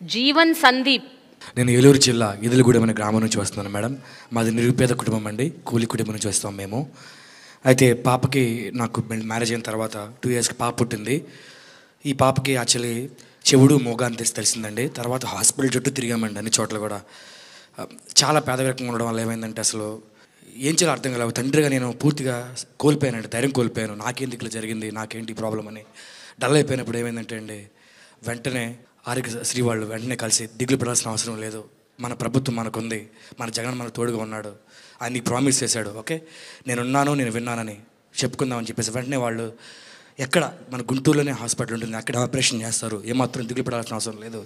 జీవన్ సందీప్. నేను ఏలూరు జిల్లా ఇదులగూడెం అనే గ్రామం నుంచి వస్తున్నాను మేడం. మాది నిరుపేద కుటుంబం అండి, కూలి కుటుంబం నుంచి వస్తాం మేము. అయితే పాపకి నాకు మ్యారేజ్ అయిన తర్వాత 2 ఇయర్స్కి పాప పుట్టింది. ఈ పాపకి యాక్చువల్లీ చెవుడు మోగా అని తెలిసిందండి. తర్వాత హాస్పిటల్ చుట్టూ తిరిగామండి, అన్ని చోట్ల కూడా. చాలా పేదరికంగా ఉండడం వల్ల ఏమైందంటే అసలు ఏం చేయాలో అర్థం కాలేదు. తండ్రిగా నేను పూర్తిగా కోల్పోయానండి, ధైర్యం కోల్పోయాను. నాకేంటి ఇట్లా జరిగింది, నాకేంటి ప్రాబ్లం అని డల్ అయిపోయినప్పుడు ఏమైందంటే అండి, వెంటనే ఆరోగ్యశ్రీ వాళ్ళు వెంటనే కలిసి దిగులు పడాల్సిన అవసరం లేదు, మన ప్రభుత్వం మనకుంది, మన జగన్ మనకు తోడుగా ఉన్నాడు, ఆయన నీకు ప్రామిస్ చేశాడు, ఓకే నేనున్నాను, నేను విన్నానని చెప్పుకుందామని చెప్పేసి వెంటనే వాళ్ళు ఎక్కడ మన గుంటూరులోనే హాస్పిటల్ ఉంటుంది, అక్కడ ఆపరేషన్ చేస్తారు, ఏమాత్రం దిగులు పడాల్సిన అవసరం లేదు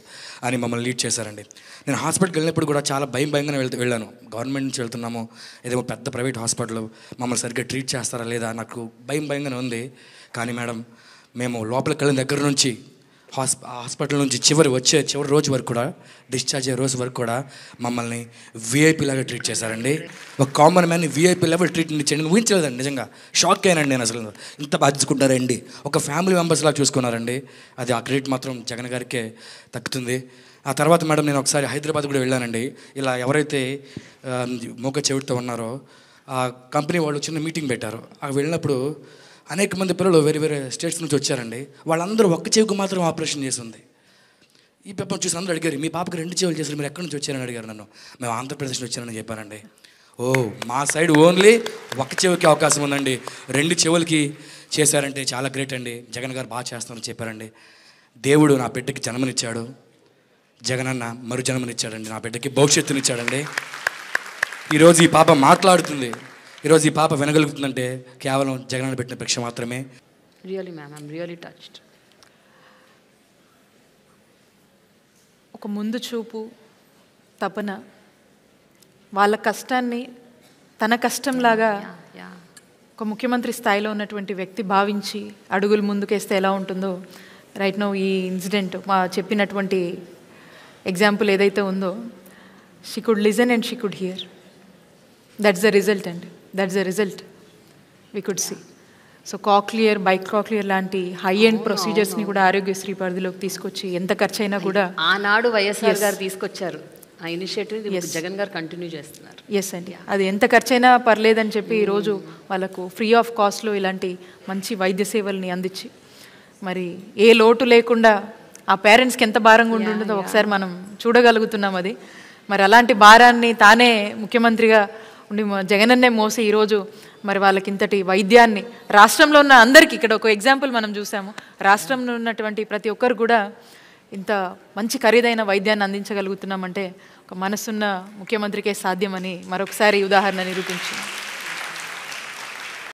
అని మమ్మల్ని లీడ్ చేశారండి. నేను హాస్పిటల్కి వెళ్ళినప్పుడు కూడా చాలా భయంగానే వెళ్ళాను. గవర్నమెంట్ నుంచి వెళ్తున్నాము, ఏదేమో పెద్ద ప్రైవేట్ హాస్పిటల్, మమ్మల్ని సరిగ్గా ట్రీట్ చేస్తారా లేదా నాకు భయంగానే ఉంది. కానీ మేడం, మేము లోపలికి వెళ్ళిన దగ్గర నుంచి హాస్పిటల్ నుంచి చివరి రోజు వరకు కూడా, డిశ్చార్జ్ అయ్యే రోజు వరకు కూడా మమ్మల్ని వీఐపీ లాగా ట్రీట్ చేశారండి. ఒక కామన్ మ్యాన్ని వీఐపీ లెవెల్ ట్రీట్మెంట్ ఇచ్చాను. నేను ఊహించలేదండి, నిజంగా షాక్ అయ్యానండి నేను. అసలు ఇంత బాధించుకుంటారండి, ఒక ఫ్యామిలీ మెంబర్స్ లాగా చూసుకున్నారండి. అది ఆ క్రెడిట్ మాత్రం జగన్ గారికే దక్కుతుంది. ఆ తర్వాత మేడం నేను ఒకసారి హైదరాబాద్ కూడా వెళ్ళానండి. ఇలా ఎవరైతే మోగ చెవిటితో ఉన్నారో ఆ కంపెనీ వాళ్ళు చిన్న మీటింగ్ పెట్టారు. అక్కడ వెళ్ళినప్పుడు అనేక మంది పిల్లలు వేరే స్టేట్స్ నుంచి వచ్చారండి. వాళ్ళందరూ ఒక్క చెవికి మాత్రం ఆపరేషన్ చేసింది. ఈ పేపర్ చూసి అందరూ అడిగారు, మీ పాపకి 2 చెవులు చేశారు, మీరు ఎక్కడి నుంచి వచ్చారని అడిగారు నన్ను. మేము ఆంధ్రప్రదేశ్ నుంచి వచ్చానని చెప్పానండి. ఓ, మా సైడ్ ఓన్లీ ఒక్క చెవికి అవకాశం ఉందండి, 2 చెవులకి చేశారంటే చాలా గ్రేట్ అండి, జగన్ గారు బాగా చేస్తామని చెప్పారండి. దేవుడు నా బిడ్డకి జన్మనిచ్చాడు, జగనన్న మరు జన్మనిచ్చాడండి, నా బిడ్డకి భవిష్యత్తునిచ్చాడండి. ఈరోజు ఈ పాప మాట్లాడుతుంది, ఈరోజు ఈ పాప వినగలుగుతుందంటే కేవలం జగనన్న పెట్టిన భిక్ష మాత్రమే. Really ma'am, I'm really touched. ఒక ముందు చూపు, తపన, వాళ్ళ కష్టాన్ని తన కష్టంలాగా ఒక ముఖ్యమంత్రి స్థాయిలో ఉన్నటువంటి వ్యక్తి భావించి అడుగులు ముందుకేస్తే ఎలా ఉంటుందో, రైట్ నో ఈ ఇన్సిడెంట్ మా చెప్పినటువంటి ఎగ్జాంపుల్ ఏదైతే ఉందో, she could listen and she could hear. That's the result అండి, that's the result we could see. So cochlear, bicochlear లాంటి హై ఎండ్ ప్రొసీజర్స్ని కూడా ఆరోగ్యశ్రీ పరిధిలోకి తీసుకొచ్చి ఎంత ఖర్చు అయినా కూడా ఆనాడు వైఎస్ఆర్ గారు తీసుకొచ్చారు ఆ ఇనిషియేటివ్, జగన్ గారు కంటిన్యూ చేస్తున్నారు. ఎస్ అండి, అది ఎంత ఖర్చు అయినా పర్లేదని చెప్పి ఈరోజు వాళ్ళకు ఫ్రీ ఆఫ్ కాస్ట్లో ఇలాంటి మంచి వైద్య సేవల్ని అందించి, మరి ఏ లోటు లేకుండా ఆ పేరెంట్స్కి ఎంత భారంగా ఉంటుందో ఒకసారి మనం చూడగలుగుతున్నాం. అది మరి అలాంటి భారాన్ని తానే ముఖ్యమంత్రిగా ఉండి జగనన్నే మోసి ఈరోజు మరి వాళ్ళకి ఇంతటి వైద్యాన్ని రాష్ట్రంలో ఉన్న అందరికీ, ఇక్కడ ఒక ఎగ్జాంపుల్ మనం చూసాము, రాష్ట్రంలో ఉన్నటువంటి ప్రతి ఒక్కరు కూడా ఇంత మంచి ఖరీదైన వైద్యాన్ని అందించగలుగుతున్నామంటే ఒక మనసున్న ముఖ్యమంత్రికే సాధ్యమని మరొకసారి ఉదాహరణ నిరూపించింది.